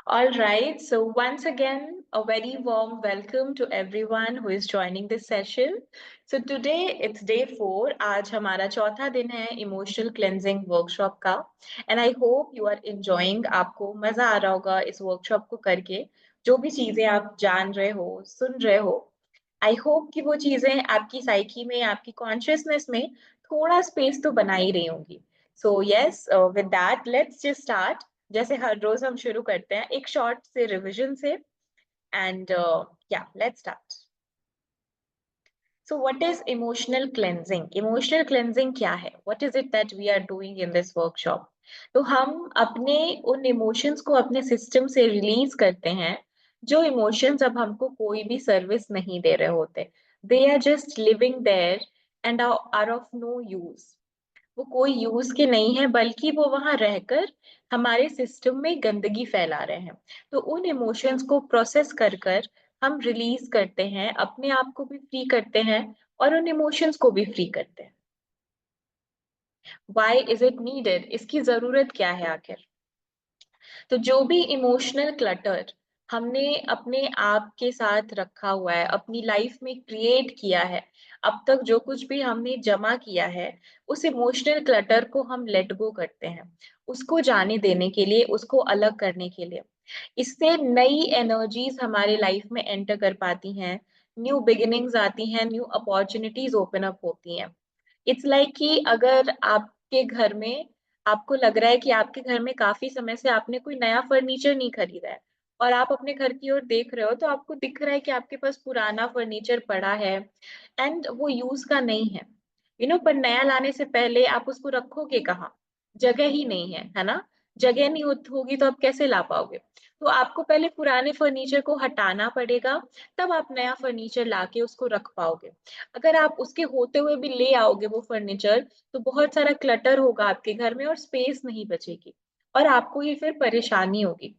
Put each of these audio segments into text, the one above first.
All right, so once again, a very warm welcome to everyone who is joining this session. So today it's day 4. आज हमारा चौथा दिन है emotional cleansing workshop का and I hope you are enjoying. आपको मजा आ रहा होगा इस वर्कशॉप को करके. जो भी चीजें आप जान रहे हो, सुन रहे हो, आई होप कि वो चीजें आपकी साइकी में, आपकी कॉन्शियसनेस में थोड़ा स्पेस तो बना ही रही होंगी. So yes, with that let's just start. जैसे हर रोज हम शुरू करते हैं एक शॉर्ट से रिवीजन से एंड या let's start. So what is emotional cleansing? Emotional cleansing क्या है? What is it that we are doing in this workshop? तो हम अपने उन इमोशंस को अपने सिस्टम से रिलीज करते हैं जो इमोशंस अब हमको कोई भी सर्विस नहीं दे रहे होते. They are just living there and are of no use. वो कोई यूज के नहीं है बल्कि वो वहां रहकर हमारे सिस्टम में गंदगी फैला रहे हैं. तो उन इमोशंस को प्रोसेस कर कर हम रिलीज करते हैं, अपने आप को भी फ्री करते हैं और उन इमोशंस को भी फ्री करते हैं. Why is it needed? इसकी जरूरत क्या है आखिर? तो जो भी इमोशनल क्लटर हमने अपने आप के साथ रखा हुआ है, अपनी लाइफ में क्रिएट किया है, अब तक जो कुछ भी हमने जमा किया है, उस इमोशनल क्लटर को हम लेट गो करते हैं, उसको जाने देने के लिए, उसको अलग करने के लिए. इससे नई एनर्जीज हमारे लाइफ में एंटर कर पाती हैं, न्यू बिगिनिंग्स आती हैं, न्यू अपॉर्चुनिटीज ओपन अप होती हैं. इट्स लाइक कि अगर आपके घर में, आपको लग रहा है कि आपके घर में काफी समय से आपने कोई नया फर्नीचर नहीं खरीदा है और आप अपने घर की ओर देख रहे हो, तो आपको दिख रहा है कि आपके पास पुराना फर्नीचर पड़ा है एंड वो यूज का नहीं है. पर नया लाने से पहले आप उसको रखोगे कहाँ? जगह ही नहीं है ना? जगह नहीं होगी तो आप कैसे ला पाओगे? तो आपको पहले पुराने फर्नीचर को हटाना पड़ेगा, तब आप नया फर्नीचर लाके उसको रख पाओगे. अगर आप उसके होते हुए भी ले आओगे वो फर्नीचर, तो बहुत सारा क्लटर होगा आपके घर में और स्पेस नहीं बचेगी और आपको ये फिर परेशानी होगी.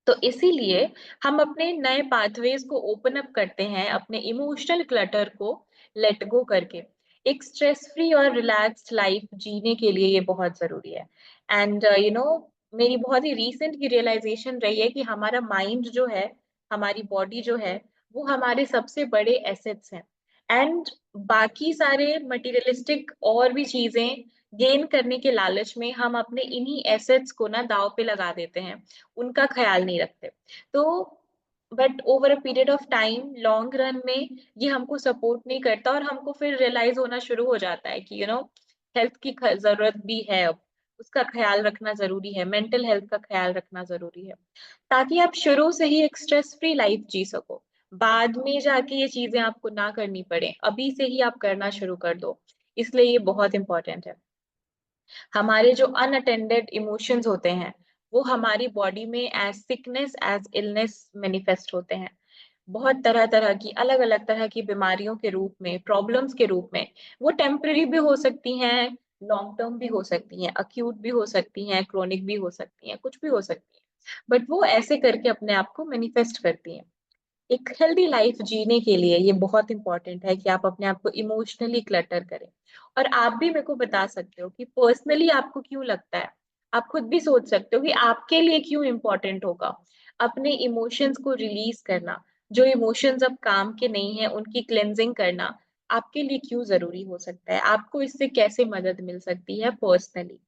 तो इसीलिए हम अपने नए पाथवेज को ओपन अप करते हैं, अपने इमोशनल क्लटर को लेट गो करके एक स्ट्रेस फ्री और रिलैक्स्ड लाइफ जीने के लिए ये बहुत जरूरी है. एंड मेरी बहुत ही रीसेंट की रियलाइजेशन रही है कि हमारा माइंड जो है, हमारी बॉडी जो है, वो हमारे सबसे बड़े एसेट्स हैं. एंड बाकी सारे मटेरियलिस्टिक और भी चीजें गेन करने के लालच में हम अपने इन्हीं एसेट्स को ना दांव पे लगा देते हैं, उनका ख्याल नहीं रखते. तो but over a period of time, long run में ये हमको सपोर्ट नहीं करता और हमको फिर रियलाइज होना शुरू हो जाता है कि हेल्थ की जरूरत भी है अब, उसका ख्याल रखना जरूरी है, मेंटल हेल्थ का ख्याल रखना जरूरी है, ताकि आप शुरू से ही एक स्ट्रेस फ्री लाइफ जी सको. बाद में जाके ये चीजें आपको ना करनी पड़े, अभी से ही आप करना शुरू कर दो. इसलिए ये बहुत इंपॉर्टेंट है. हमारे जो अनअटेंडेड इमोशंस होते हैं, वो हमारी बॉडी में as sickness, as illness manifest होते हैं. बहुत तरह तरह की, अलग अलग तरह की बीमारियों के रूप में, प्रॉब्लम्स के रूप में. वो टेम्पररी भी हो सकती हैं, लॉन्ग टर्म भी हो सकती हैं, अक्यूट भी हो सकती हैं, क्रोनिक भी हो सकती हैं, कुछ भी हो सकती हैं, बट वो ऐसे करके अपने आप को मैनिफेस्ट करती हैं. एक हेल्दी लाइफ जीने के लिए ये बहुत इंपॉर्टेंट है कि आप अपने आप को इमोशनली क्लटर करें. और आप भी मेरे को बता सकते हो कि पर्सनली आपको क्यों लगता है. आप खुद भी सोच सकते हो कि आपके लिए क्यों इंपॉर्टेंट होगा अपने इमोशंस को रिलीज करना. जो इमोशंस अब काम के नहीं है उनकी क्लेंजिंग करना आपके लिए क्यों जरूरी हो सकता है, आपको इससे कैसे मदद मिल सकती है personally.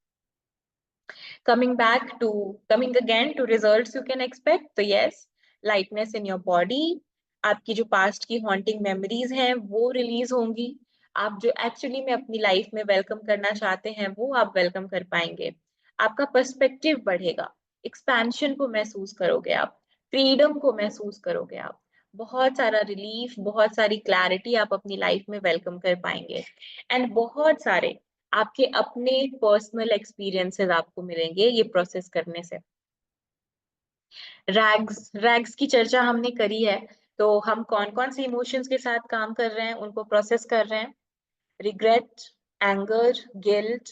Coming again to results you can expect. तो yes, lightness in your body, आपकी जो पास्ट की हॉन्टिंग मेमोरीज हैं वो रिलीज होंगी. आप जो एक्चुअली में अपनी लाइफ में वेलकम करना चाहते हैं वो आप वेलकम कर पाएंगे. आपका पर्सपेक्टिव बढ़ेगा, एक्सपेंशन को महसूस करोगे आप, फ्रीडम को महसूस करोगे आप, बहुत सारा रिलीफ, बहुत सारी क्लैरिटी आप अपनी लाइफ में वेलकम कर पाएंगे. एंड बहुत सारे आपके अपने पर्सनल एक्सपीरियंसेस आपको मिलेंगे ये प्रोसेस करने से. रैग्स रैग्स की चर्चा हमने करी है. तो हम कौन कौन से इमोशंस के साथ काम कर रहे हैं, उनको प्रोसेस कर रहे हैं? रिग्रेट, एंगर, गिल्ट,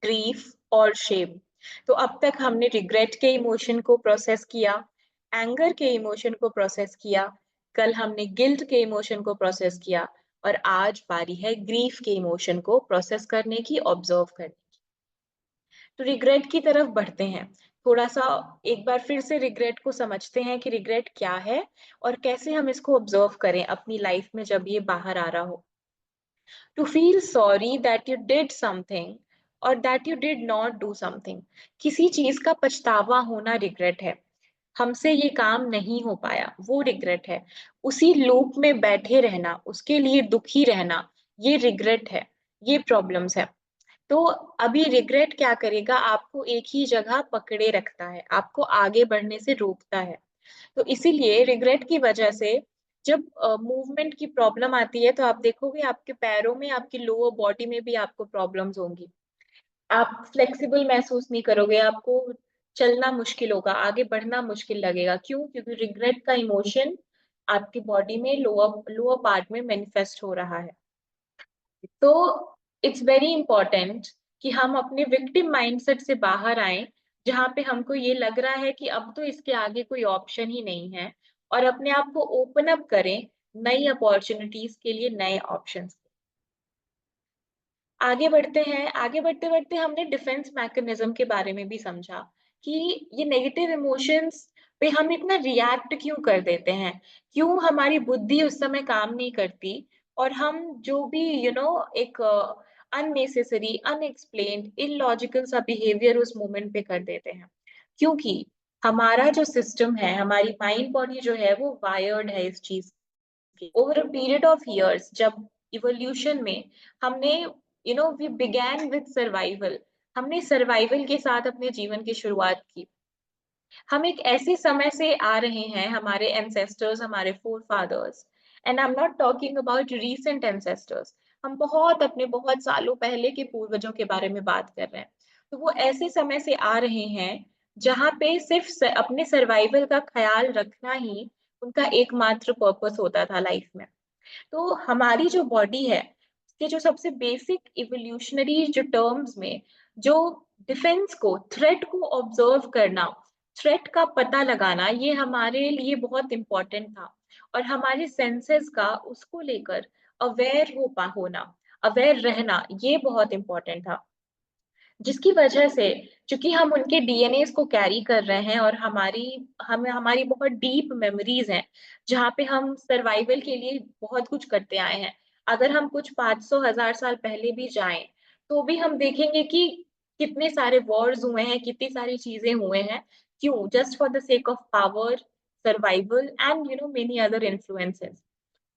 ग्रीफ और शेम. तो अब तक हमने रिग्रेट के इमोशन को प्रोसेस किया, एंगर के इमोशन को प्रोसेस किया, कल हमने गिल्ट के इमोशन को प्रोसेस किया और आज बारी है ग्रीफ के इमोशन को प्रोसेस करने की, ऑब्जर्व करने की. तो रिग्रेट की तरफ बढ़ते हैं. थोड़ा सा एक बार फिर से रिग्रेट को समझते हैं कि रिग्रेट क्या है और कैसे हम इसको ऑब्जर्व करें अपनी लाइफ में जब ये बाहर आ रहा हो। To feel sorry that you did something और that you did not do something. किसी चीज का पछतावा होना रिग्रेट है। हमसे ये काम नहीं हो पाया, वो रिग्रेट है। उसी लूप में बैठे रहना, उसके लिए दुखी रहना, ये रिग्रेट है। ये प्रॉब्लम्स है। तो अभी रिग्रेट क्या करेगा, आपको एक ही जगह पकड़े रखता है, आपको आगे बढ़ने से रोकता है। तो इसीलिए रिग्रेट की वजह से जब मूवमेंट की प्रॉब्लम आती है तो आप देखोगे आपके पैरों में, आपकी लोअर बॉडी में भी आपको प्रॉब्लम्स होंगी। आप फ्लेक्सिबल महसूस नहीं करोगे, आपको चलना मुश्किल होगा, आगे बढ़ना मुश्किल लगेगा। क्यों? क्योंकि रिग्रेट का इमोशन आपकी बॉडी में लोअर लोअर पार्ट में मैनिफेस्ट हो रहा है। तो इट्स वेरी इंपॉर्टेंट कि हम अपने विक्टिम माइंडसेट से बाहर आए, जहां पे हमको ये लग रहा है कि अब तो इसके आगे कोई ऑप्शन ही नहीं है, और अपने आप को ओपन अप करें नई अपॉर्चुनिटीज के लिए, नए ऑप्शंस। आगे बढ़ते हैं। आगे बढ़ते बढ़ते हमने डिफेंस मैकेनिज्म के बारे में भी समझा कि ये नेगेटिव इमोशंस पे हम इतना रिएक्ट क्यों कर देते हैं, क्यों हमारी बुद्धि उस समय काम नहीं करती, और हम जो भी एक अननेसेसरी, अनएक्सप्लेन्ड, इलॉजिकल सा बिहेवियर उस मोमेंट पे कर देते हैं। क्योंकि हमारा जो सिस्टम है, हमारी माइंड बॉडी जो है, वो वायर्ड है इस चीज। Over a period of years, जब इवोल्यूशन में हमने वी बिगैन विद सर्वाइवल, हमने सर्वाइवल के साथ अपने जीवन की शुरुआत की। हम एक ऐसे समय से आ रहे हैं, हमारे एंसेस्टर्स, हमारे forefathers, and I am not talking about recent ancestors, हम बहुत अपने बहुत सालों पहले के पूर्वजों के बारे में बात कर रहे हैं। तो वो ऐसे समय से आ रहे हैं जहाँ पे सिर्फ अपने सर्वाइवल का ख्याल रखना ही उनका एकमात्र पर्पस होता था लाइफ में। तो हमारी जो बॉडी है, उसके जो सबसे बेसिक इवोल्यूशनरी जो टर्म्स में, जो डिफेंस को, थ्रेट को ऑब्जर्व करना, थ्रेट का पता लगाना, ये हमारे लिए बहुत इंपॉर्टेंट था। और हमारे सेंसेस का उसको लेकर अवेयर होना, अवेयर रहना, ये बहुत इंपॉर्टेंट था। जिसकी वजह से, चूंकि हम उनके डीएनए को कैरी कर रहे हैं, और हमारी बहुत डीप मेमोरीज हैं, जहाँ पे हम सर्वाइवल के लिए बहुत कुछ करते आए हैं। अगर हम कुछ 500 1000 साल पहले भी जाएं, तो भी हम देखेंगे कि कितने सारे वॉर्स हुए हैं, कितनी सारी चीजें हुए हैं। क्यों? Just for the sake of power, survival, and many other influences.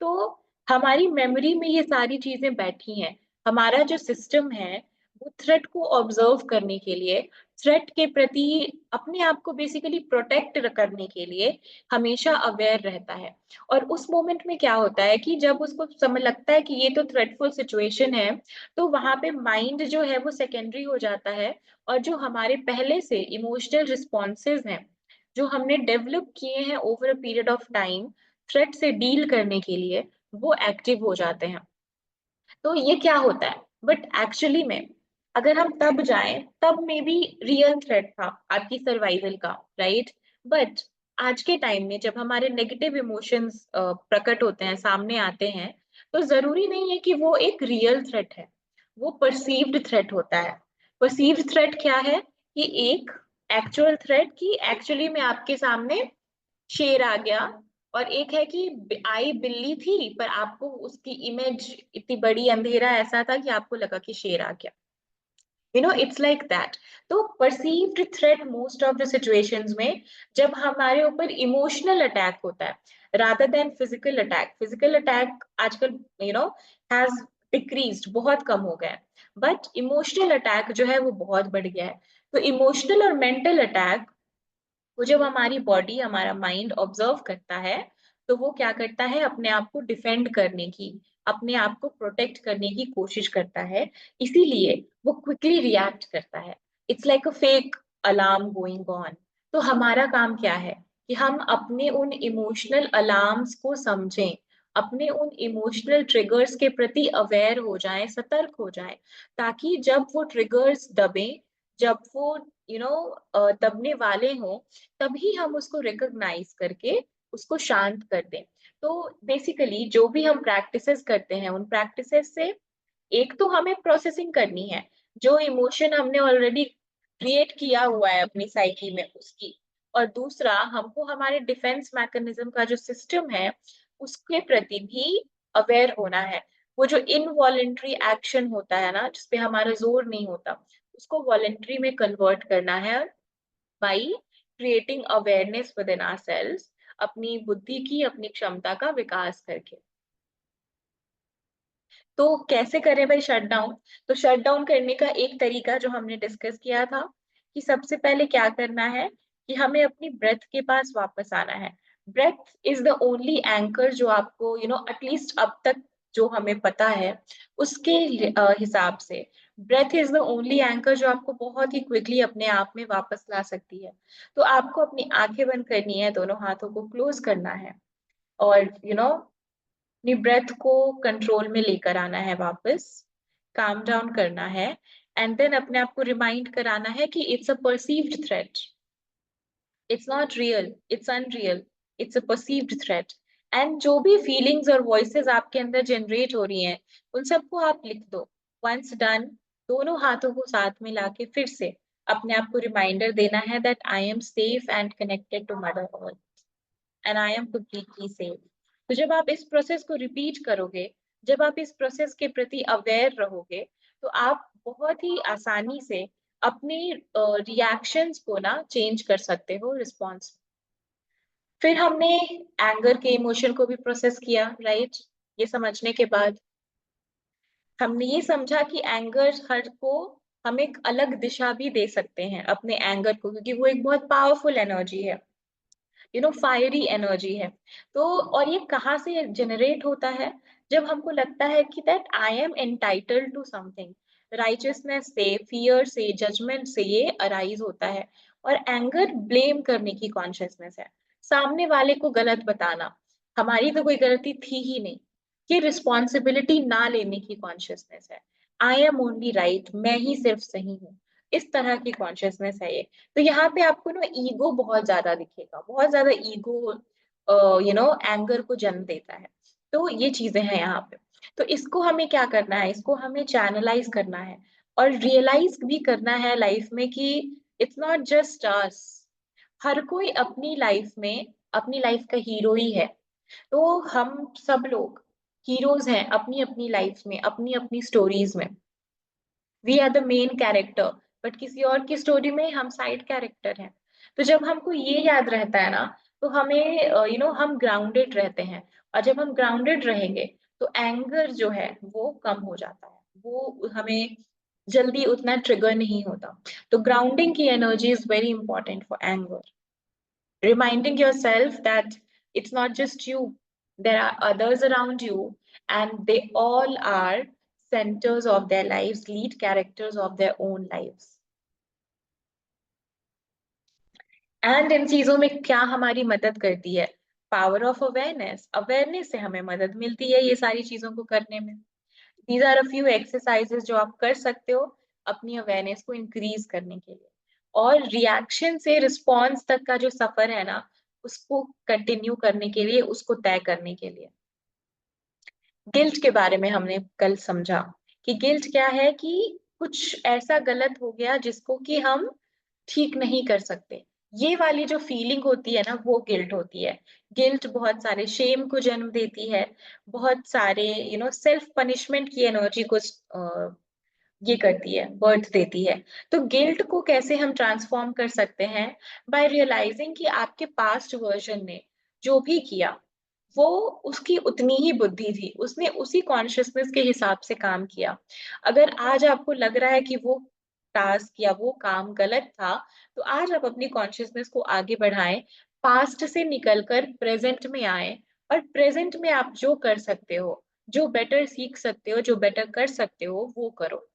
तो हमारी मेमोरी में ये सारी चीजें बैठी हैं। हमारा जो सिस्टम है, वो थ्रेट को ऑब्जर्व करने के लिए, थ्रेट के प्रति अपने आप को बेसिकली प्रोटेक्ट करने के लिए हमेशा अवेयर रहता है। और उस मोमेंट में क्या होता है कि जब उसको समझ लगता है कि ये तो थ्रेटफुल सिचुएशन है, तो वहां पे माइंड जो है वो सेकेंडरी हो जाता है, और जो हमारे पहले से इमोशनल रिस्पॉन्सेज हैं, जो हमने डेवलप किए हैं over a period of time threat से डील करने के लिए, वो एक्टिव हो जाते हैं। तो ये क्या होता है, बट एक्चुअली में अगर हम तब जाएं, तब में भी रियल थ्रेट था आपकी सर्वाइवल का, राइट? बट आज के टाइम में जब हमारे नेगेटिव इमोशंस प्रकट होते हैं, सामने आते हैं, तो जरूरी नहीं है कि वो एक रियल थ्रेट है। वो परसीव्ड थ्रेट होता है। परसीव्ड थ्रेट क्या है? कि एक एक्चुअल थ्रेट की एक्चुअली में आपके सामने शेर आ गया, और एक है कि आई बिल्ली थी, पर आपको उसकी इमेज इतनी बड़ी, अंधेरा ऐसा था कि आपको लगा कि शेर आ गया। It's like that. तो perceived threat most of the situations में, जब हमारे ऊपर इमोशनल अटैक होता है rather than physical attack. Physical attack आजकल हैज डिक्रीज्ड, बहुत कम हो गया है। बट इमोशनल अटैक जो है वो बहुत बढ़ गया है। तो इमोशनल और मेंटल अटैक वो जब हमारी बॉडी, हमारा माइंड ऑब्जर्व करता है, तो वो क्या करता है, अपने आप को डिफेंड करने की, अपने आप को प्रोटेक्ट करने की कोशिश करता है। इसीलिए वो क्विकली रिएक्ट करता है। It's like a fake alarm going on. तो हमारा काम क्या है कि हम अपने उन इमोशनल अलार्म्स को समझें, अपने उन इमोशनल ट्रिगर्स के प्रति अवेयर हो जाएं, सतर्क हो जाएं, ताकि जब वो ट्रिगर्स दबे, जब वो दबने वाले हों, तभी हम उसको रिकॉग्नाइज करके उसको शांत कर दें। तो बेसिकली जो भी हम प्रैक्टिसेस करते हैं, उन प्रैक्टिसेस से एक तो हमें प्रोसेसिंग करनी है। जो इमोशन हमने ऑलरेडी क्रिएट किया हुआ है अपनी साइकी में उसकी, और दूसरा हमको हमारे डिफेंस मैकेनिज्म का जो सिस्टम है उसके प्रति भी अवेयर होना है। वो जो इनवॉलेंट्री एक्शन होता है ना, जिसपे हमारा जोर नहीं होता, उसको वॉलेंट्री में कन्वर्ट करना है by creating awareness with in ourselves, अपनी बुद्धि की, अपनी क्षमता का विकास करके। तो कैसे करें भाई शट डाउन? तो शट डाउन करने का एक तरीका जो हमने डिस्कस किया था कि सबसे पहले क्या करना है कि हमें अपनी ब्रेथ के पास वापस आना है। Breath is the only anchor जो आपको एटलीस्ट अब तक जो हमें पता है उसके हिसाब से breath is the only anchor जो आपको बहुत ही क्विकली अपने आप में वापस ला सकती है। तो आपको अपनी आंखें बंद करनी है, दोनों हाथों को क्लोज करना है, और अपनी ब्रेथ को कंट्रोल में लेकर आना है वापस, काम डाउन करना है, एंड देन अपने आप को रिमाइंड कराना है कि it's a perceived threat, it's not real, it's unreal, it's a perceived threat. And जो भी फीलिंग्स और वॉइसेस आपके अंदर जनरेट हो रही हैं उन सबको आप लिख दो। वंस डन, दोनों हाथों को साथ में लाके फिर से अपने आप को रिमाइंडर देना है that I am safe and connected to mother earth and I am completely safe. तो जब आप इस प्रोसेस को रिपीट करोगे, जब आप इस प्रोसेस के प्रति अवेयर रहोगे, तो आप बहुत ही आसानी से अपने रिएक्शंस को ना चेंज कर सकते हो रिस्पॉन्स। फिर हमने एंगर के इमोशन को भी प्रोसेस किया, राइट? ये समझने के बाद हमने ये समझा कि एंगर हर को हम एक अलग दिशा भी दे सकते हैं अपने एंगर को, क्योंकि वो एक बहुत पावरफुल एनर्जी है, फायरी एनर्जी है। तो और ये कहाँ से जनरेट होता है? जब हमको लगता है कि that I am entitled to something, righteousness से, फियर से, जजमेंट से ये अराइज होता है। और एंगर ब्लेम करने की कॉन्शियसनेस है, सामने वाले को गलत बताना, हमारी तो कोई गलती थी ही नहीं, ये रिस्पॉन्सिबिलिटी ना लेने की कॉन्शियसनेस है। आई एम ओनली राइट, मैं ही सिर्फ सही हूँ, इस तरह की कॉन्शियसनेस है ये। तो यहाँ पे आपको ना ईगो बहुत ज्यादा दिखेगा, बहुत ज्यादा ईगो एंगर को जन्म देता है। तो ये चीजें हैं यहाँ पे। तो इसको हमें क्या करना है, इसको हमें चैनलाइज करना है और रियलाइज भी करना है लाइफ में कि इट्स नॉट जस्ट अस, हर कोई अपनी लाइफ में अपनी लाइफ का हीरो ही है। तो हम सब लोग हीरोज हैं अपनी अपनी लाइफ में, अपनी अपनी स्टोरीज में। We are the main character, but किसी और की स्टोरी में हम साइड कैरेक्टर हैं। तो जब हमको ये याद रहता है ना, तो हमें हम ग्राउंडेड रहते हैं। और जब हम ग्राउंडेड रहेंगे तो एंगर जो है वो कम हो जाता है, वो हमें जल्दी उतना ट्रिगर नहीं होता। तो ग्राउंडिंग की energy is very important for anger, reminding yourself that it's not just you, there are others around you, and they all are centers of their lives, lead characters of their own lives. And in चीजों में क्या हमारी मदद करती है? Power of awareness, awareness से हमें मदद मिलती है ये सारी चीजों को करने में। These are a few exercises जो आप कर सकते हो अपनी अवेयरनेस को इंक्रीज करने के लिए। और रिएक्शन से रिस्पॉन्स तक का जो सफर है ना, उसको कंटिन्यू करने के लिए, उसको तय करने के लिए। गिल्ट के बारे में हमने कल समझा कि गिल्ट क्या है, कि कुछ ऐसा गलत हो गया जिसको कि हम ठीक नहीं कर सकते। ये वाली जो फीलिंग होती है ना, वो गिल्ट होती है। गिल्ट बहुत सारे शेम को जन्म देती है, बहुत सारे सेल्फ पनिशमेंट की एनर्जी को ये करती है, बर्थ देती है। तो गिल्ट को कैसे हम ट्रांसफॉर्म कर सकते हैं? बाय रियलाइजिंग कि आपके पास्ट वर्जन ने जो भी किया वो उसकी उतनी ही बुद्धि थी, उसने उसी कॉन्शियसनेस के हिसाब से काम किया। अगर आज आपको लग रहा है कि वो टास्क या वो काम गलत था, तो आज आप अपनी कॉन्शियसनेस को आगे बढ़ाएं, पास्ट से निकलकर प्रेजेंट में आए, और प्रेजेंट में आप जो कर सकते हो, जो बेटर सीख सकते हो, जो बेटर कर सकते हो, वो करो।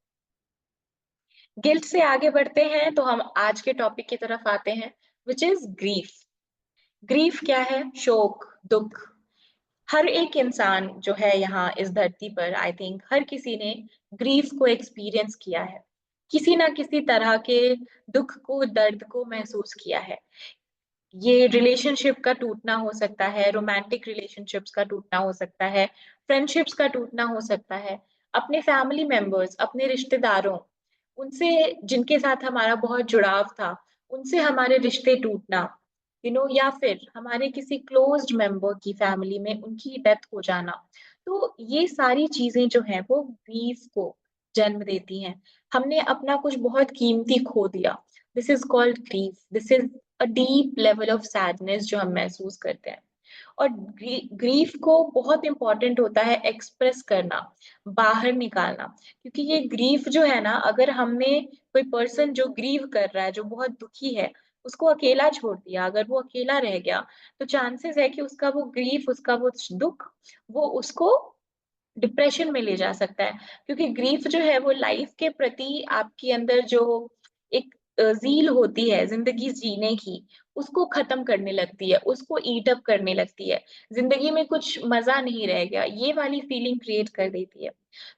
गिल्ट से आगे बढ़ते हैं तो हम आज के टॉपिक की तरफ आते हैं, विच इज ग्रीफ। ग्रीफ क्या है? शोक, दुख। हर एक इंसान जो है यहाँ इस धरती पर, आई थिंक हर किसी ने ग्रीफ को एक्सपीरियंस किया है, किसी ना किसी तरह के दुख को, दर्द को महसूस किया है। ये रिलेशनशिप का टूटना हो सकता है, रोमांटिक रिलेशनशिप्स का टूटना हो सकता है, फ्रेंडशिप्स का टूटना हो सकता है, अपने फैमिली मेंबर्स, अपने रिश्तेदारों, उनसे जिनके साथ हमारा बहुत जुड़ाव था, उनसे हमारे रिश्ते टूटना, या फिर हमारे किसी क्लोज्ड मेंबर की फैमिली में उनकी डेथ हो जाना। तो ये सारी चीजें जो हैं वो ग्रीफ को जन्म देती हैं। हमने अपना कुछ बहुत कीमती खो दिया। This is called grief, this is a deep level of sadness जो हम महसूस करते हैं। और ग्रीफ को बहुत इंपॉर्टेंट होता है एक्सप्रेस करना, बाहर निकालना। क्योंकि ये ग्रीफ जो है ना, अगर हमने कोई पर्सन जो ग्रीव कर रहा है, जो बहुत दुखी है, उसको अकेला छोड़ दिया, अगर वो अकेला रह गया, तो चांसेस है कि उसका वो ग्रीफ, उसका वो दुख, वो उसको डिप्रेशन में ले जा सकता है। क्योंकि ग्रीफ जो है वो लाइफ के प्रति आपके अंदर जो एक जील होती है जिंदगी जीने की, उसको खत्म करने लगती है, उसको ईट अप करने लगती है। जिंदगी में कुछ मजा नहीं रह गया, ये वाली फीलिंग क्रिएट कर देती है।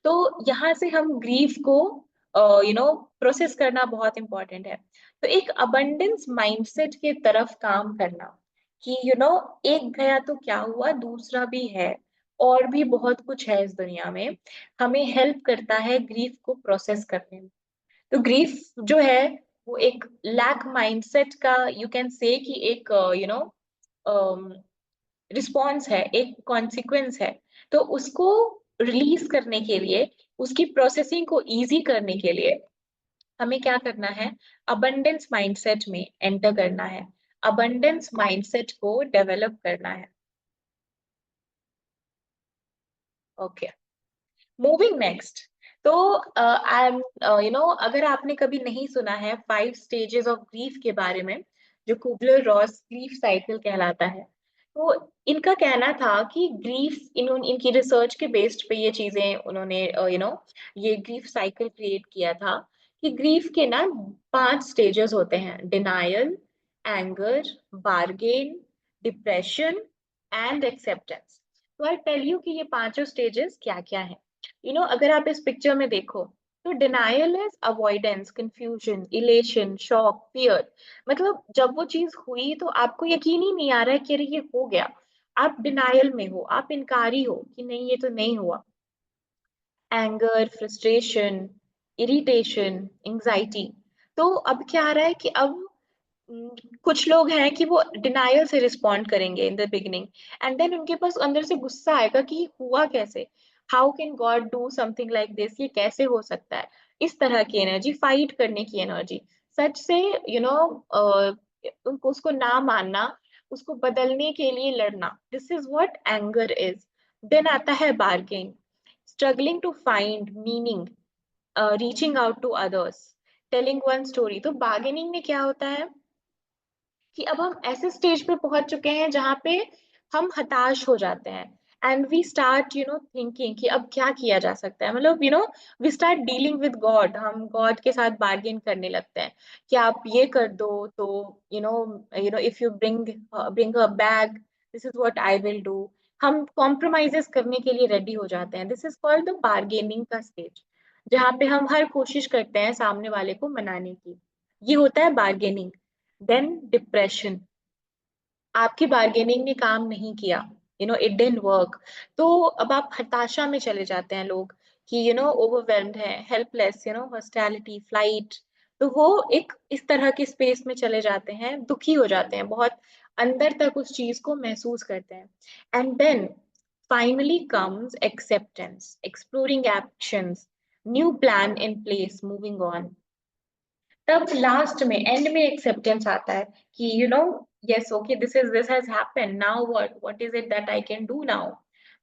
तो यहाँ से हम ग्रीफ को प्रोसेस करना बहुत इंपॉर्टेंट है। तो एक अबंडेंस माइंडसेट के तरफ काम करना कि एक गया तो क्या हुआ, दूसरा भी है, और भी बहुत कुछ है इस दुनिया में, हमें हेल्प करता है ग्रीफ को प्रोसेस करने में। तो ग्रीफ जो है वो एक लैक माइंडसेट का, यू कैन से कि एक रिस्पॉन्स है, एक कॉन्सिक्वेंस है। तो उसको रिलीज करने के लिए, उसकी प्रोसेसिंग को इजी करने के लिए हमें क्या करना है, अबंडेंस माइंडसेट में एंटर करना है, अबंडेंस माइंडसेट को डेवलप करना है। Okay, moving next. तो आई एम अगर आपने कभी नहीं सुना है 5 स्टेजेस ऑफ ग्रीफ के बारे में, जो कुबलर रॉस ग्रीफ साइकिल कहलाता है, तो इनका कहना था कि ग्रीफ, इनकी रिसर्च के बेस्ड पे ये चीजें उन्होंने ये ग्रीफ साइकिल क्रिएट किया था कि ग्रीफ के ना 5 स्टेजेस होते हैं: denial, anger, bargain, depression and acceptance. तो आई टेल यू कि ये पांचों स्टेजेस क्या क्या है। अगर आप इस पिक्चर में देखो, तो denial is avoidance, confusion, elation, shock, fear. मतलब जब वो चीज हुई तो आपको यकीन ही नहीं आ रहा है कि अरे ये हो गया। आप डिनायल में हो, आप इनकारी हो कि नहीं, ये तो नहीं हुआ। Anger, frustration, irritation, anxiety. तो अब क्या आ रहा है कि अब कुछ लोग हैं कि वो डिनायल से रिस्पॉन्ड करेंगे in the beginning, and then उनके पास अंदर से गुस्सा आएगा कि ये हुआ कैसे, how can God do something like this, ये कैसे हो सकता है। इस तरह की एनर्जी, फाइट करने की एनर्जी, सच से उनको, उसको ना मानना, उसको बदलने के लिए लड़ना, this is what anger is. Then आता है bargain, struggling to find meaning, reaching out to others, telling one story. तो बार्गेनिंग में क्या होता है कि अब हम ऐसे स्टेज पे पहुंच चुके हैं जहां पे हम हताश हो जाते हैं, एंड वी स्टार्ट थिंकिंग कि अब क्या किया जा सकता है। मतलब we start dealing with God, हम गॉड के साथ बार्गेन करने लगते हैं कि आप ये कर दो तो if you bring a bag, this is what I will do. हम कॉम्प्रोमाइजेस करने के लिए रेडी हो जाते हैं। This is called the bargaining का स्टेज, जहाँ पे हम हर कोशिश करते हैं सामने वाले को मनाने की। ये होता है बार्गेनिंग। देन डिप्रेशन, आपकी बार्गेनिंग ने काम नहीं किया, इट डिडंट वर्क। तो अब आप हताशा में चले जाते हैं लोग कि ओवरवेल्म्ड है, हेल्पलेस, हॉस्टैलिटी, फ्लाइट। तो वो एक इस तरह की स्पेस में चले जाते हैं, दुखी हो जाते हैं, बहुत अंदर तक उस चीज को महसूस करते हैं। And then finally comes acceptance, exploring actions, new plan in place, moving on. तब लास्ट में, एंड में एक्सेप्टेंस आता है कि yes, okay, this has happened, now what is it that I can do now.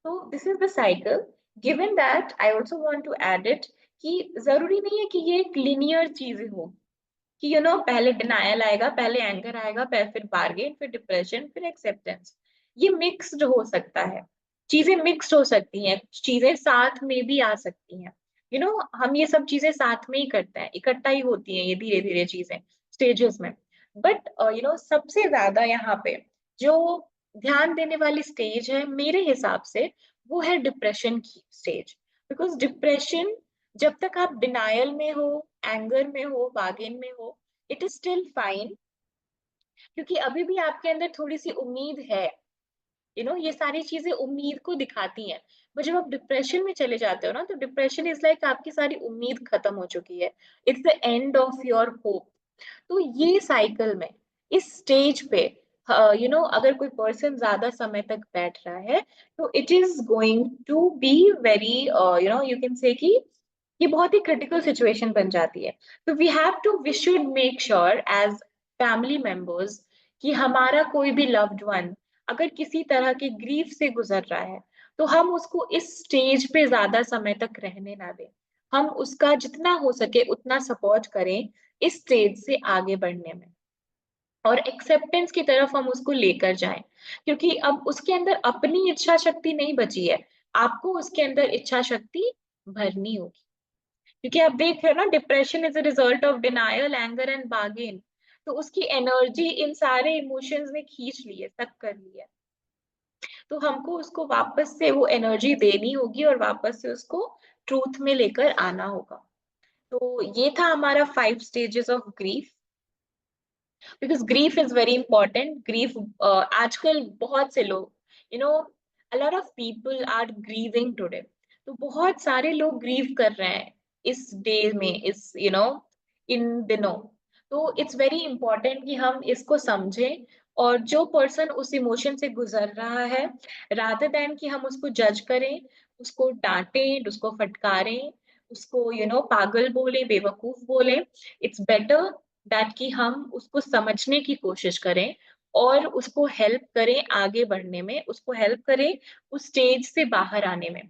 तो this is the cycle. Given that I also want to add it कि जरूरी नहीं है कि ये एक लिनियर चीज हो, कि पहले डिनायल आएगा, पहले एंगर आएगा, फिर बार्गेन, फिर डिप्रेशन, फिर एक्सेप्टेंस। ये मिक्स्ड हो सकता है, चीजें मिक्स्ड हो सकती हैं, चीजें साथ में भी आ सकती हैं। हम ये सब चीजें साथ में ही करते हैं, इकट्ठा ही होती हैं ये धीरे धीरे चीजें स्टेजेस में। बट सबसे ज्यादा यहाँ पे जो ध्यान देने वाली स्टेज है मेरे हिसाब से, वो है डिप्रेशन की स्टेज। बिकॉज डिप्रेशन, जब तक आप डिनायल में हो, एंगर में हो, बार्गेन में हो, इट इज स्टिल फाइन, क्योंकि अभी भी आपके अंदर थोड़ी सी उम्मीद है ये सारी चीजें उम्मीद को दिखाती हैं। पर जब आप डिप्रेशन में चले जाते हो ना, तो डिप्रेशन इज लाइक आपकी सारी उम्मीद खत्म हो चुकी है। It's the end of your hope. तो ये साइकिल में, इस स्टेज पे, अगर कोई पर्सन ज्यादा समय तक बैठ रहा है, तो it is going to be very, you can say कि ये बहुत ही क्रिटिकल सिचुएशन बन जाती है। तो we should make sure as family members कि हमारा कोई भी लव्ड वन अगर किसी तरह के ग्रीफ से गुजर रहा है, तो हम उसको इस स्टेज पे ज्यादा समय तक रहने ना दें। हम उसका जितना हो सके उतना सपोर्ट करें इस स्टेज से आगे बढ़ने में, और एक्सेप्टेंस की तरफ हम उसको लेकर जाएं। क्योंकि अब उसके अंदर अपनी इच्छा शक्ति नहीं बची है, आपको उसके अंदर इच्छा शक्ति भरनी होगी। क्योंकि आप देख रहे हो ना, depression is a result of denial, anger and bargain. तो उसकी एनर्जी इन सारे इमोशंस ने खींच ली है, सक कर ली है। तो हमको उसको वापस से वो एनर्जी देनी होगी और वापस से उसको ट्रूथ में लेकर आना होगा। तो ये था हमारा 5 stages of grief. Because grief is very important. Grief, आजकल बहुत से लोग, you know a lot of people are grieving today. तो बहुत सारे लोग ग्रीव कर रहे हैं इस डे में, इस इन दिनों। तो इट्स वेरी इंपॉर्टेंट कि हम इसको समझें, और जो पर्सन उस इमोशन से गुजर रहा है, रादर देन कि हम उसको जज करें, उसको डांटें, उसको फटकारें, उसको पागल बोले, बेवकूफ बोले, इट्स बेटर दैट कि हम उसको समझने की कोशिश करें और उसको हेल्प करें आगे बढ़ने में, उसको हेल्प करें उस स्टेज से बाहर आने में।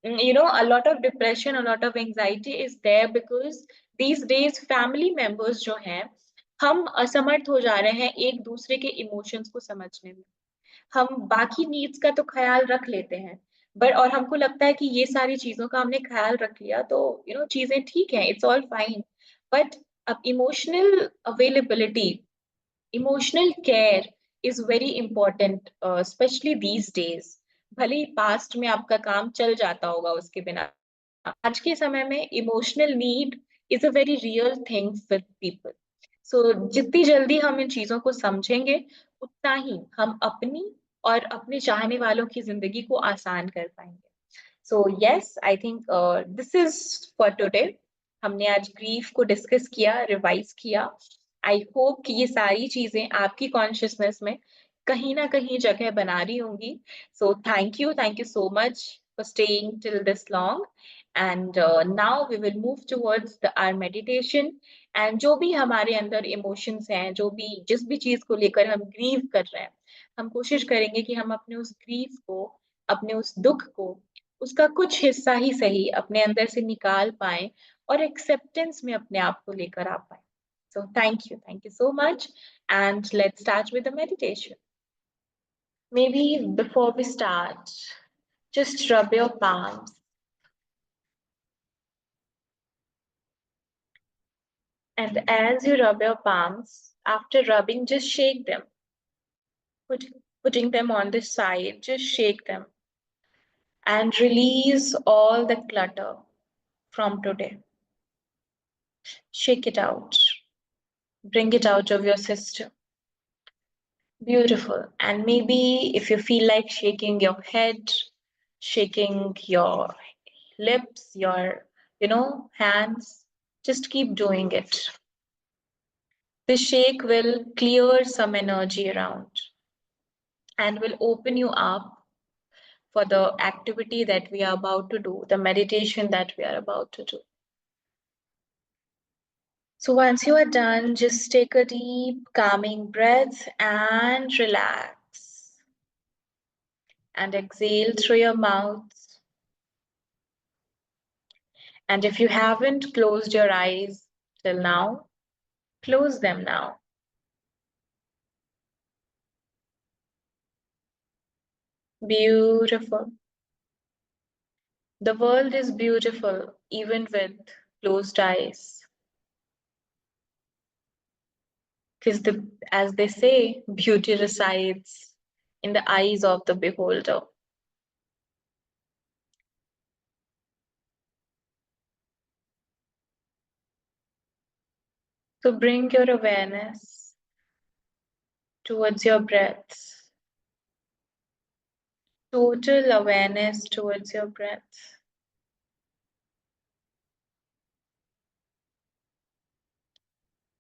A lot of depression, a lot of anxiety is there because these days family members जो हैं, हम असमर्थ हो जा रहे हैं एक दूसरे के इमोशंस को समझने में। हम बाकी नीड्स का तो ख्याल रख लेते हैं, बट और हमको लगता है कि ये सारी चीजों का हमने ख्याल रख लिया तो चीजें ठीक है, इट्स ऑल फाइन। बट अब emotional availability, emotional care is very important, specially these days. भले ही पास्ट में आपका काम चल जाता होगा उसके बिना, आज के समय में emotional need is a very real thing with people. So जितनी जल्दी हम इन चीजों को समझेंगे, उतना ही हम अपनी और अपने चाहने वालों की जिंदगी को आसान कर पाएंगे। So yes, I think this is for today. हमने आज ग्रीफ को डिस्कस किया, रिवाइज किया। आई होप कि ये सारी चीजें आपकी कॉन्शियसनेस में कहीं ना कहीं जगह बना रही होंगी। So thank you so much for staying till this long. And now we will move towards the our meditation. And जो भी हमारे अंदर इमोशंस हैं, जो भी जिस भी चीज को लेकर हम ग्रीव कर रहे हैं, हम कोशिश करेंगे कि हम अपने उस ग्रीफ को, अपने उस दुख को, उसका कुछ हिस्सा ही सही अपने अंदर से निकाल पाए और एक्सेप्टेंस में अपने आप को लेकर आ पाए। So thank you so much, and let's start with the meditation. Maybe before we start, just rub your palms, and as you rub your palms, after rubbing, just shake them. Put, Putting them on the side, just shake them and release all the clutter from today. Shake it out. Bring it out of your system. Beautiful. And maybe if you feel like shaking your head, shaking your lips, your, hands, just keep doing it. The shake will clear some energy around and will open you up for the activity that we are about to do, the meditation that we are about to do. So once you are done, just take a deep, calming breath and relax. And exhale through your mouth. And if you haven't closed your eyes till now, close them now. Beautiful. The world is beautiful even with closed eyes. Because as they say, beauty resides in the eyes of the beholder. So bring your awareness towards your breath. Total awareness towards your breath.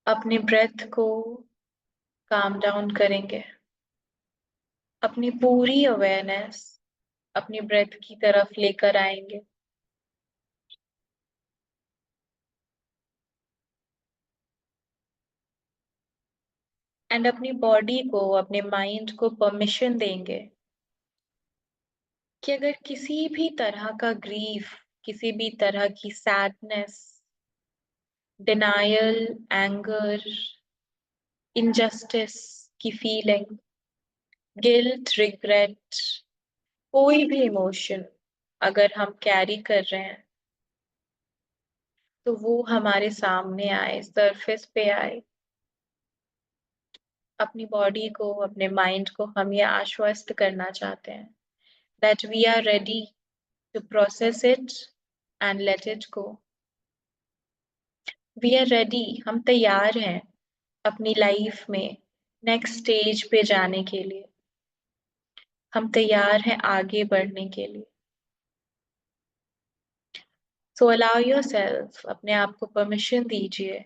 अपने breath को calm down करेंगे। अपनी पूरी awareness अपनी breath की तरफ लेकर आएंगे। एंड अपनी बॉडी को, अपने माइंड को परमिशन देंगे कि अगर किसी भी तरह का ग्रीफ, किसी भी तरह की सैडनेस, डिनायल, एंगर, इनजस्टिस की फीलिंग, गिल्ट, रिग्रेट, कोई भी इमोशन अगर हम कैरी कर रहे हैं तो वो हमारे सामने आए, सरफेस पे आए। अपनी बॉडी को, अपने माइंड को हम ये आश्वस्त करना चाहते हैं that we are ready to process it and let it go. We are ready, हम तैयार हैं अपनी लाइफ में नेक्स्ट स्टेज पे जाने के लिए। हम तैयार हैं आगे बढ़ने के लिए। So allow yourself, अपने आप को परमिशन दीजिए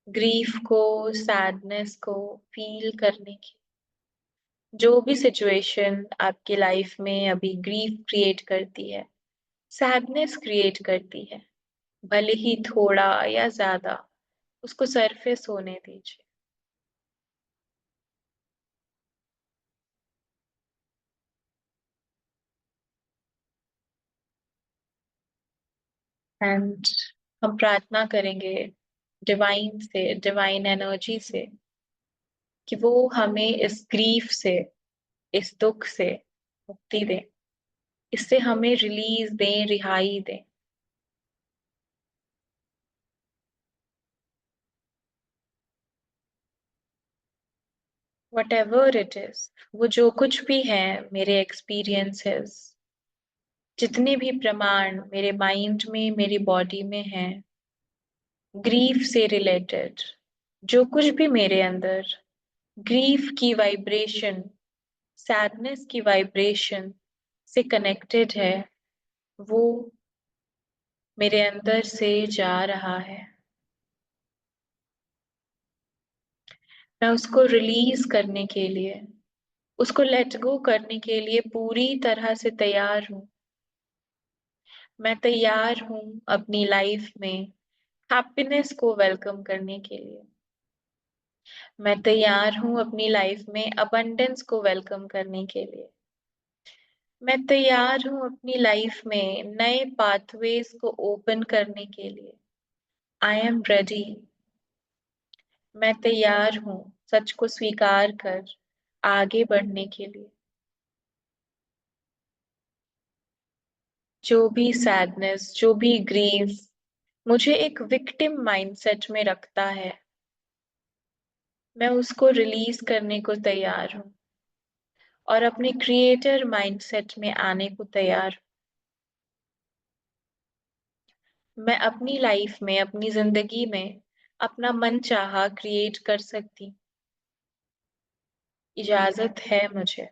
ग्रीफ को, सैडनेस को फील करने की। जो भी सिचुएशन आपकी लाइफ में अभी ग्रीफ क्रिएट करती है, सैडनेस क्रिएट करती है, भले ही थोड़ा या ज्यादा, उसको सरफेस होने दीजिए। एंड हम प्रार्थना करेंगे डिवाइन से, डिवाइन एनर्जी से, कि वो हमें इस ग्रीफ से, इस दुख से मुक्ति दें, इससे हमें रिलीज दें, रिहाई दें। वट एवर इट इज, वो जो कुछ भी है, मेरे एक्सपीरियंसेस, जितने भी प्रमाण मेरे माइंड में, मेरी बॉडी में हैं ग्रीफ से रिलेटेड, जो कुछ भी मेरे अंदर ग्रीफ की वाइब्रेशन, सैडनेस की वाइब्रेशन से कनेक्टेड है, वो मेरे अंदर से जा रहा है। मैं उसको रिलीज करने के लिए, उसको लेट गो करने के लिए पूरी तरह से तैयार हूँ। मैं तैयार हूँ अपनी लाइफ में हैप्पीनेस को वेलकम करने के लिए। मैं तैयार हूँ अपनी लाइफ में अबंडेंस को वेलकम करने के लिए। मैं तैयार हूँ अपनी लाइफ में नए पाथवेज को ओपन करने के लिए। I am ready. मैं तैयार हूँ सच को स्वीकार कर आगे बढ़ने के लिए। जो भी सैडनेस, जो भी ग्रीफ मुझे एक विक्टिम माइंडसेट में रखता है, मैं उसको रिलीज करने को तैयार हूँ और अपने क्रिएटर माइंडसेट में आने को तैयार हूँ। मैं अपनी लाइफ में, अपनी जिंदगी में अपना मन चाहा क्रिएट कर सकती, इजाजत है मुझे,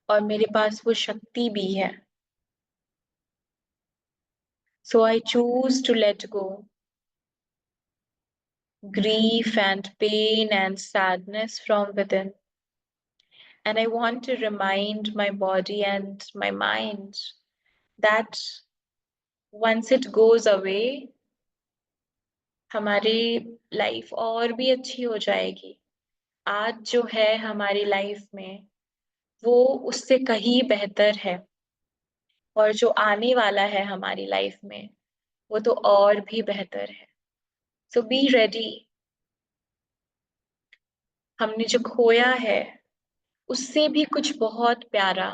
और मेरे पास वो शक्ति भी है। So I choose to let go grief and pain and sadness from within. And I want to remind my body and my mind that once it goes away, हमारी लाइफ और भी अच्छी हो जाएगी। आज जो है हमारी लाइफ में वो उससे कहीं बेहतर है, और जो आने वाला है हमारी लाइफ में वो तो और भी बेहतर है। सो बी रेडी। हमने जो खोया है उससे भी कुछ बहुत प्यारा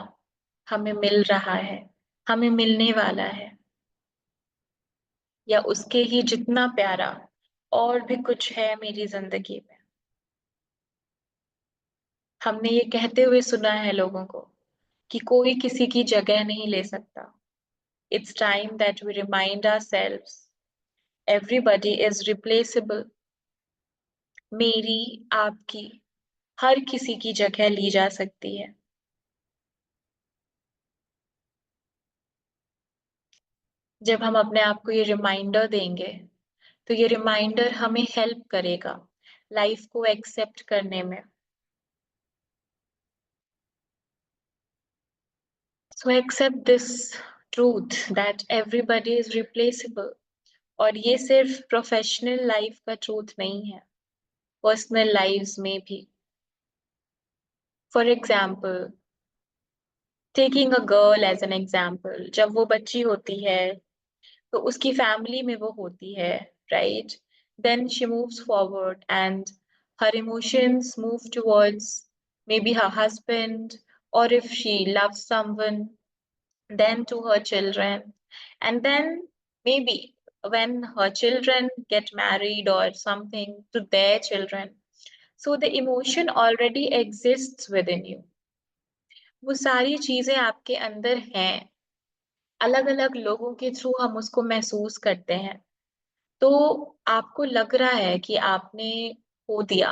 हमें मिल रहा है, हमें मिलने वाला है, या उसके ही जितना प्यारा और भी कुछ है मेरी जिंदगी में। हमने ये कहते हुए सुना है लोगों को कि कोई किसी की जगह नहीं ले सकता। It's time that we remind ourselves everybody is replaceable. मेरी, आपकी, हर किसी की जगह ली जा सकती है। जब हम अपने आप को ये रिमाइंडर देंगे, तो ये रिमाइंडर हमें हेल्प करेगा लाइफ को एक्सेप्ट करने में। So accept this truth that everybody is replaceable. और ये सिर्फ प्रोफेशनल लाइफ का ट्रूथ नहीं है, पर्सनल लाइव्स में भी। For example, taking a girl as an example, जब वो बच्ची होती है तो उसकी फैमिली में वो होती है, right? Then she moves forward and her emotions move towards maybe her husband, or if she loves someone, then to her children. And then maybe when her children get married or something, to their children. So the emotion already exists within you, वो सारी चीजें आपके अंदर हैं। अलग अलग लोगों के थ्रू हम उसको महसूस करते हैं। तो आपको लग रहा है कि आपने खो दिया,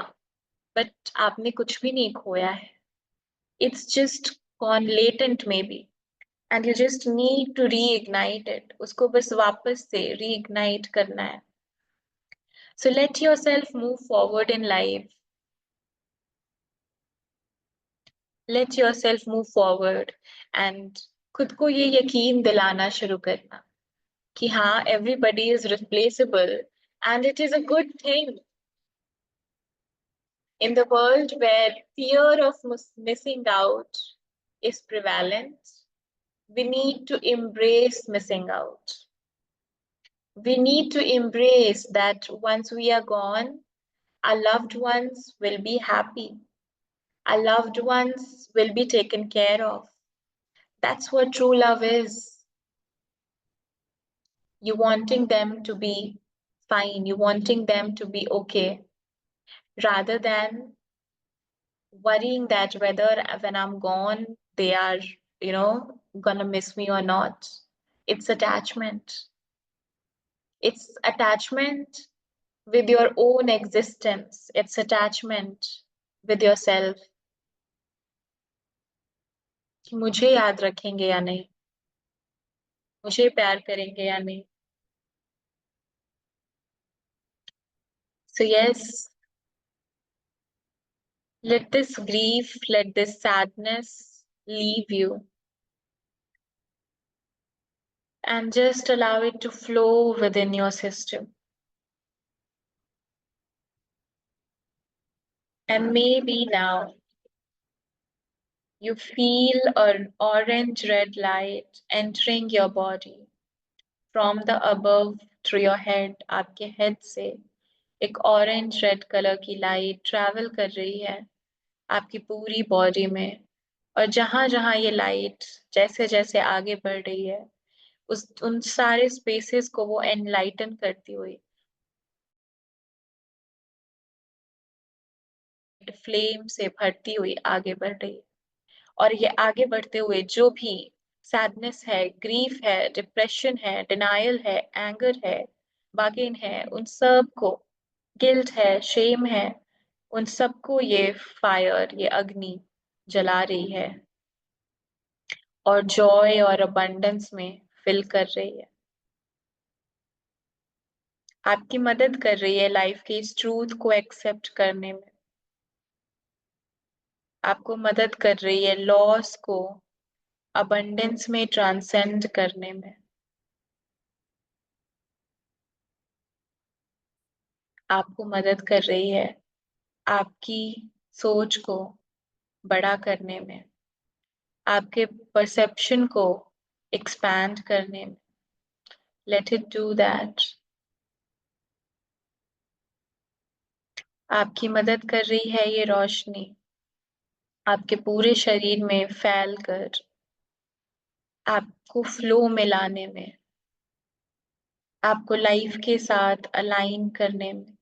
बट आपने कुछ भी नहीं खोया है। It's just gone latent maybe, and you just need to reignite it. उसको बस वापस से रीइग्नाइट करना है। So let yourself move forward in life. Let yourself move forward and खुद को ये यकीन दिलाना शुरू करना कि हाँ, everybody is replaceable, and it is a good thing. In the world where fear of missing out is prevalent, we need to embrace missing out. We need to embrace that once we are gone, our loved ones will be happy. Our loved ones will be taken care of. That's what true love is. You wanting them to be fine, you wanting them to be okay, rather than worrying that whether when I'm gone, they are, gonna miss me or not. It's attachment. It's attachment with your own existence. It's attachment with yourself. कि मुझे याद रखेंगे या नहीं, मुझे प्यार करेंगे या नहीं. So yes, let this grief, let this sadness leave you, and just allow it to flow within your system. And maybe now you feel an orange red light entering your body from the above through your head. आपके head से एक orange red color की light travel कर रही है आपकी पूरी body में, और जहां जहां ये light जैसे जैसे आगे बढ़ रही है, उस उन सारे spaces को वो enlighten करती हुई, flame से भरती हुई आगे बढ़ रही है। और ये आगे बढ़ते हुए जो भी सैडनेस है, ग्रीफ है, डिप्रेशन है, डिनायल है, एंगर है, बागेन है, उन सब को, गिल्ट है, शेम है, उन सबको ये फायर, ये अग्नि जला रही है और जॉय और अबंडेंस में फिल कर रही है। आपकी मदद कर रही है लाइफ के इस ट्रूथ को एक्सेप्ट करने में। आपको मदद कर रही है लॉस को अबंडेंस में ट्रांसेंड करने में। आपको मदद कर रही है आपकी सोच को बड़ा करने में, आपके परसेप्शन को एक्सपैंड करने में। Let it do that. आपकी मदद कर रही है ये रोशनी आपके पूरे शरीर में फैल कर आपको फ्लो में लाने में, आपको लाइफ के साथ अलाइन करने में।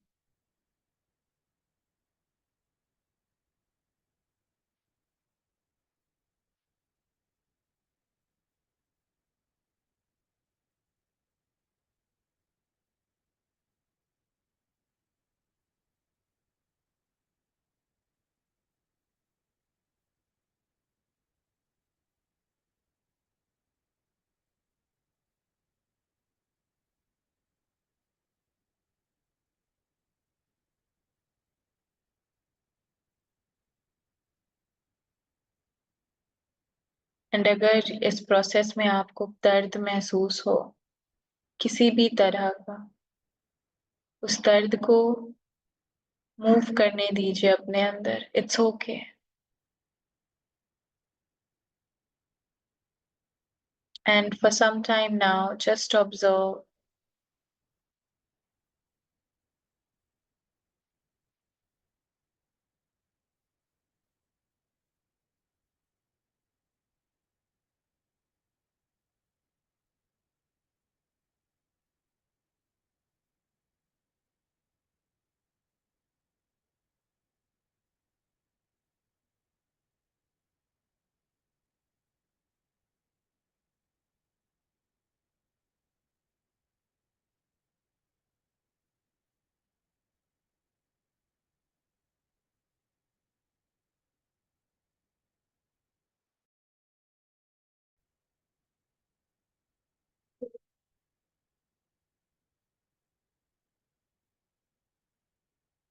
एंड अगर इस प्रोसेस में आपको दर्द महसूस हो किसी भी तरह का, उस दर्द को मूव करने दीजिए अपने अंदर. It's okay. And for some time now, just observe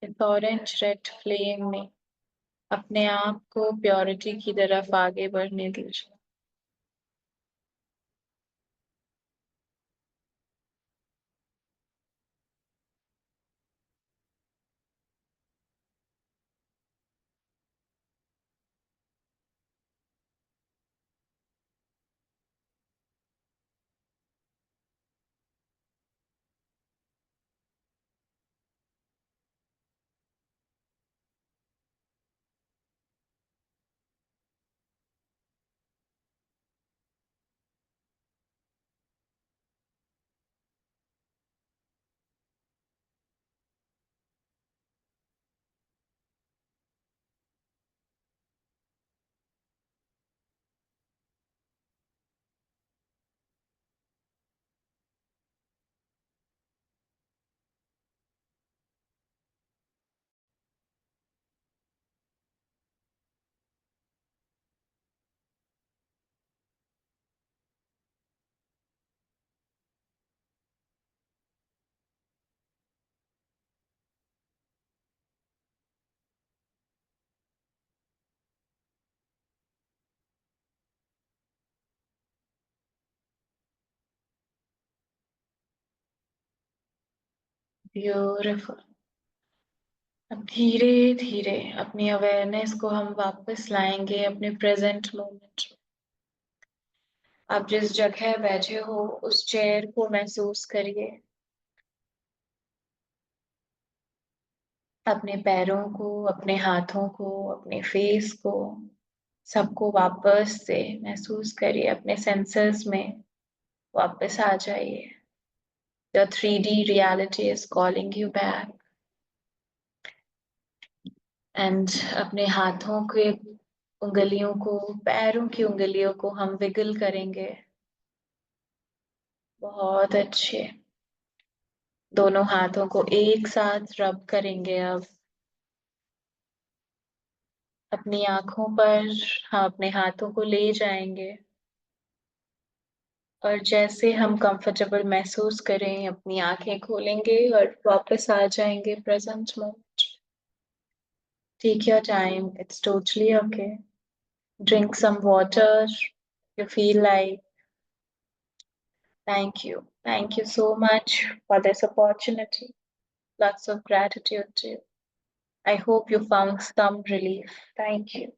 इस ऑरेंज रेड फ्लेम में अपने आप को प्योरिटी की तरफ आगे बढ़ने दीजिए. ब्यूटिफुल. अब धीरे धीरे अपनी अवेयरनेस को हम वापस लाएंगे अपने प्रेजेंट मोमेंट. आप जिस जगह बैठे हो उस चेयर को महसूस करिए. अपने पैरों को, अपने हाथों को, अपने फेस को, सबको वापस से महसूस करिए. अपने सेंसेस में वापस आ जाइए. The 3D reality is calling you back. And अपने हाथों के उंगलियों को, पैरों की उंगलियों को हम विगल करेंगे. बहुत अच्छे. दोनों हाथों को एक साथ रब करेंगे. अब अपनी आंखों पर हम अपने हाथों को ले जाएंगे और जैसे हम कंफर्टेबल महसूस करें अपनी आंखें खोलेंगे और वापस आ जाएंगे present moment. Take your time. It's totally okay. Drink some water. You feel like. Thank you. Thank you so much for this opportunity. Lots of gratitude to you. I hope you found some relief. Thank you.